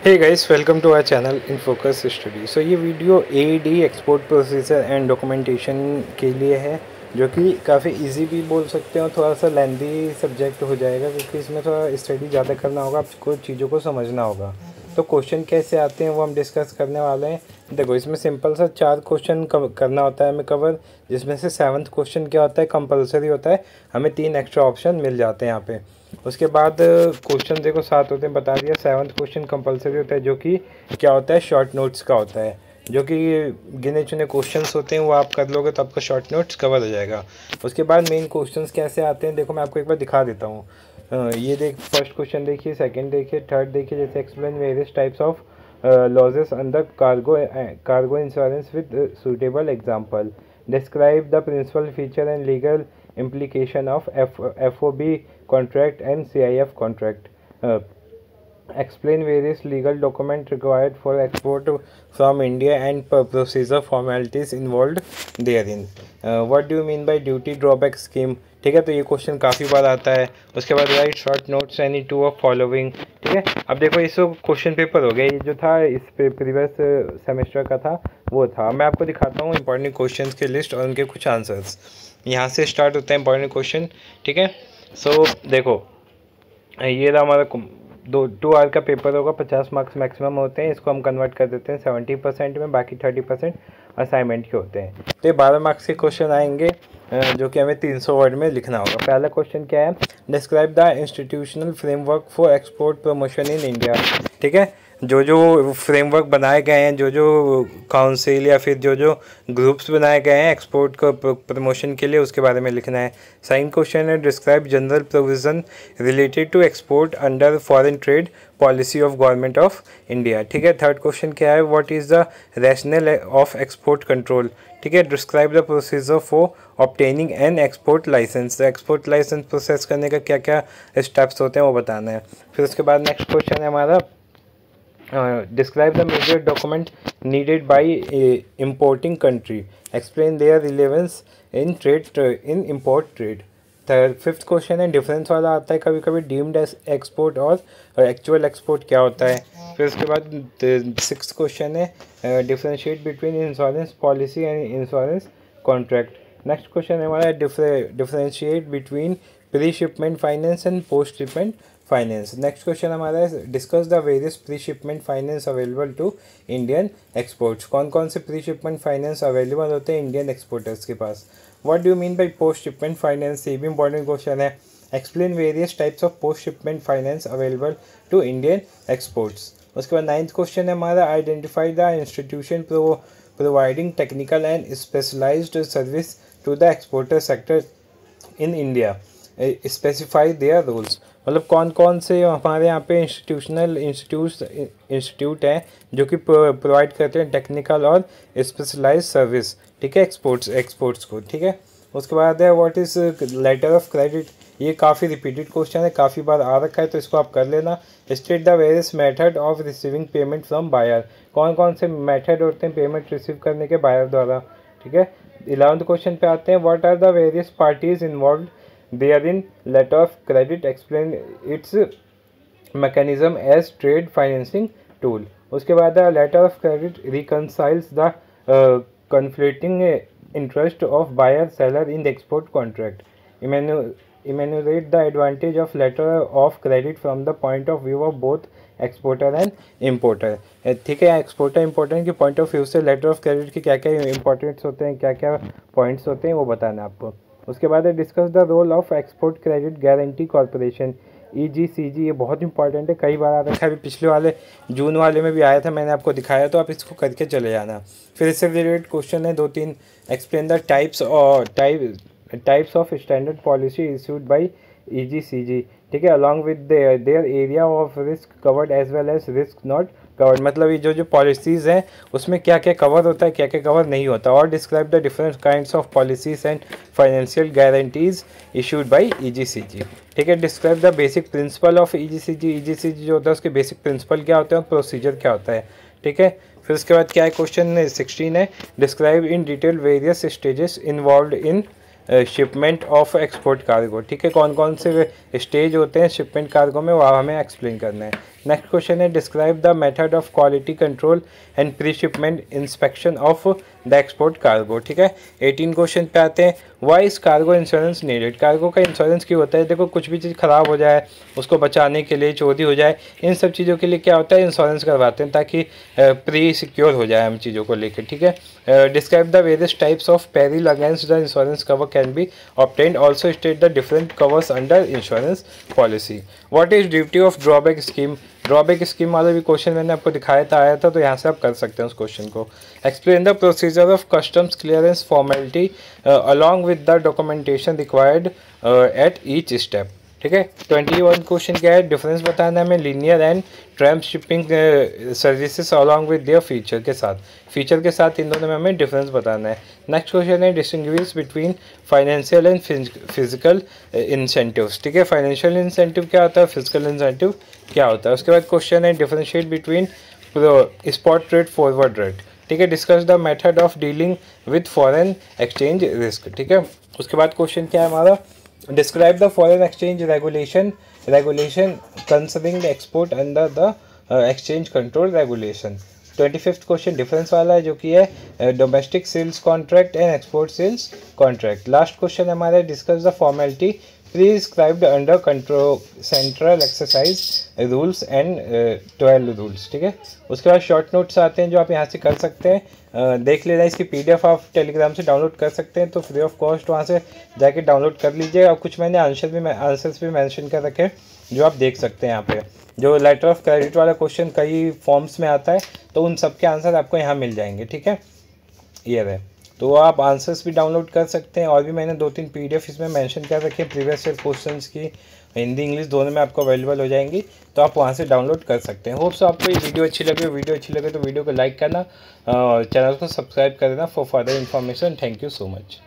Hey guys, welcome to our channel in focus study. So ये video एडी export procedure and documentation के लिए है, जो कि काफ़ी इजी भी बोल सकते हो, थोड़ा सा लेंदी सब्जेक्ट हो जाएगा क्योंकि इसमें थोड़ा स्टडी ज़्यादा करना होगा, आपको चीज़ों को समझना होगा। तो क्वेश्चन कैसे आते हैं वो हम डिस्कस करने वाले हैं। देखो, इसमें सिंपल सा 4 क्वेश्चन करना होता है हमें कवर, जिसमें से 7th क्वेश्चन क्या होता है, कंपलसरी होता है। हमें 3 एक्स्ट्रा ऑप्शन मिल जाते हैं यहाँ पे। उसके बाद क्वेश्चन देखो 7 होते हैं, बता दिया। 7th क्वेश्चन कंपलसरी होता है, जो कि क्या होता है, शॉर्ट नोट्स का होता है, जो कि गिने चुने क्वेश्चंस होते हैं, वो आप कर लोगे तो आपका शॉर्ट नोट्स कवर हो जाएगा। उसके बाद मेन क्वेश्चंस कैसे आते हैं, देखो मैं आपको एक बार दिखा देता हूँ। ये देख, फर्स्ट क्वेश्चन देखिए, सेकंड देखिए, थर्ड देखिए। जैसे explain various types of losses under cargo insurance with suitable example. Describe the principal feature and legal implication of FOB contract and CIF contract. Explain various legal documents required for export from India and procedure formalities involved therein. What do you mean by duty drawback scheme? ठीक है, तो ये question काफ़ी बार आता है। उसके बाद right short notes any two of following. ठीक है, अब देखो ये सब क्वेश्चन पेपर हो गया, ये जो था इस प्रीवियस सेमेस्टर का था वो था। मैं आपको दिखाता हूँ इंपॉर्टेंट क्वेश्चंस के लिस्ट और उनके कुछ आंसर्स। यहाँ से स्टार्ट होता है इंपॉर्टेंट क्वेश्चन। ठीक है, सो देखो ये रहा हमारा 2 आवर का पेपर होगा, 50 मार्क्स मैक्सिमम होते हैं। इसको हम कन्वर्ट कर देते हैं 70% में, बाकी 30% असाइनमेंट के होते हैं। तो ये 12 मार्क्स के क्वेश्चन आएंगे, जो कि हमें 300 वर्ड में लिखना होगा। पहला क्वेश्चन क्या है, describe the institutional framework for export promotion in India. ठीक है, जो जो फ्रेमवर्क बनाए गए हैं, जो जो काउंसिल या फिर जो जो ग्रुप्स बनाए गए हैं एक्सपोर्ट को प्रमोशन के लिए, उसके बारे में लिखना है। सेकंड क्वेश्चन है, describe general provision related to export under foreign trade policy of government of India. ठीक है, थर्ड क्वेश्चन क्या है, what is the rationale of export control. ठीक है, describe the procedure for obtaining an export licence. Export licence process करने का क्या क्या स्टेप्स होते हैं वो बताना है। फिर उसके बाद नेक्स्ट क्वेश्चन है हमारा, describe the major document needed by importing country. Explain their relevance in in import trade. Fifth question है, डिफरेंस वाला आता है कभी कभी, डीम्ड एक्सपोर्ट और एक्चुअल एक्सपोर्ट क्या होता है। फिर उसके बाद सिक्स क्वेश्चन है, differentiate between insurance policy and insurance contract. Next question है हमारा, differentiate between pre shipment finance and post shipment finance. Next question हमारा है, discuss the various pre shipment finance available to Indian exports. कौन कौन से pre shipment finance available होते हैं Indian exporters के पास। What do you mean by post shipment finance, ये भी इंपॉर्टेंट क्वेश्चन है। Explain various types of post shipment finance available to Indian exports. उसके बाद 9th क्वेश्चन है हमारा, identify the institution providing technical and specialised service to the exporter sector in India, specify their roles. मतलब कौन कौन से हमारे यहाँ पे इंस्टीट्यूट हैं जो कि प्रोवाइड करते हैं टेक्निकल और स्पेशलाइज सर्विस। ठीक है, एक्सपोर्ट्स को। ठीक है, उसके बाद है, what is letter of credit. ये काफ़ी रिपीटेड क्वेश्चन है, काफ़ी बार आ रखा है, तो इसको आप कर लेना। State the various method of receiving payment from buyer. कौन कौन से मेथड होते हैं पेमेंट रिसीव करने के बायर द्वारा। ठीक है, 11th क्वेश्चन पे आते हैं, what are the various parties involve therein. Letter of credit, explain its mechanism as trade financing tool. उसके बाद letter of credit reconciles the conflicting interest of buyer seller in the export contract. Enumerate the advantage of letter of credit from the point of view of both exporter and importer. ठीक है, exporter importer के point of view से letter of credit के क्या क्या importance होते हैं, क्या क्या पॉइंट्स होते हैं, वो बताना है आपको। उसके बाद है, discuss the role of export credit guarantee corporation, EGCG। ये बहुत इंपॉर्टेंट है, कई बार आ रखा है, अभी पिछले वाले जून वाले में भी आया था, मैंने आपको दिखाया, तो आप इसको करके चले जाना। फिर इससे रिलेटेड क्वेश्चन है 2-3, explain the types of standard policy issued by EGCG। ठीक है, along with their area of risk covered as well as risk not covered. मतलब ये जो जो पॉलिसीज़ हैं उसमें क्या क्या कवर होता है, क्या क्या कवर नहीं होता। और describe the different kinds of policies and financial guarantees issued by EGCG। ठीक है, describe the basic principle of EGCG। EGCG जो होता है उसके बेसिक प्रिंसिपल क्या होते हैं और प्रोसीजर क्या होता है। ठीक है, फिर उसके बाद क्या है, क्वेश्चन 16 है, describe in detail various stages involve in shipment of export cargo. ठीक है, कौन कौन से स्टेज होते हैं शिपमेंट कार्गो में, वो हमें एक्सप्लेन करना है। नेक्स्ट क्वेश्चन है describe the method of quality control and pre shipment inspection of the export cargo. ठीक है, 18 क्वेश्चन पे आते हैं। Why is cargo insurance needed, cargo का इंश्योरेंस क्यों होता है। देखो कुछ भी चीज़ ख़राब हो जाए, उसको बचाने के लिए, चोरी हो जाए, इन सब चीज़ों के लिए क्या होता है, इंश्योरेंस करवाते हैं ताकि प्री सिक्योर हो जाए हम चीज़ों को लेकर। ठीक है, describe the various types of peril against the insurance cover can be obtained, also state the different covers under insurance policy. What is duty of drawback scheme, drawback scheme वाला भी क्वेश्चन मैंने आपको दिखाया था, आया था, तो यहाँ से आप कर सकते हैं उस क्वेश्चन को। Explain the procedure of customs clearance formality along with the documentation required at each step. ठीक है, 21 क्वेश्चन क्या है, डिफरेंस बताना है हमें linear and tramp shipping services along with there feature के साथ, फीचर के साथ इन दोनों में हमें डिफरेंस बताना है। नेक्स्ट क्वेश्चन है distinguish between financial and physical incentives. ठीक है, फाइनेंशियल इंसेंटिव क्या होता है, फिजिकल इंसेंटिव क्या होता है। उसके बाद क्वेश्चन है differentiate between spot rate forward rate. ठीक है, discuss the method of dealing with foreign exchange risk. ठीक है, उसके बाद क्वेश्चन क्या है हमारा, describe the foreign exchange regulation concerning the export under the exchange control regulation. 25th question difference वाला है, जो कि है domestic sales contract and export sales contract. Last question हमारा discuss the formality prescribed under control central excise rules and 12 rules. ठीक है, उसके बाद शॉर्ट नोट्स आते हैं जो आप यहाँ से कर सकते हैं, देख लेना। इसकी PDF आप टेलीग्राम से डाउनलोड कर सकते हैं, तो फ्री ऑफ कॉस्ट वहाँ से जाके डाउनलोड कर लीजिए। और कुछ मैंने आंसर्स भी मेंशन कर रखे हैं जो आप देख सकते हैं यहाँ पे। जो लेटर ऑफ क्रेडिट वाला क्वेश्चन कई फॉर्म्स में आता है, तो उन सब के आंसर आपको यहाँ मिल जाएंगे। ठीक है, ये रहे, तो आप आंसर्स भी डाउनलोड कर सकते हैं। और भी मैंने 2-3 PDF इसमें मेंशन कर रखे हैं प्रीवियस ईयर क्वेश्चंस की, हिंदी इंग्लिश दोनों में आपको अवेलेबल हो जाएंगी, तो आप वहाँ से डाउनलोड कर सकते हैं। होप्स आपको ये वीडियो अच्छी लगे, तो वीडियो को लाइक करना और चैनल को सब्सक्राइब कर देना for further information. Thank you so much.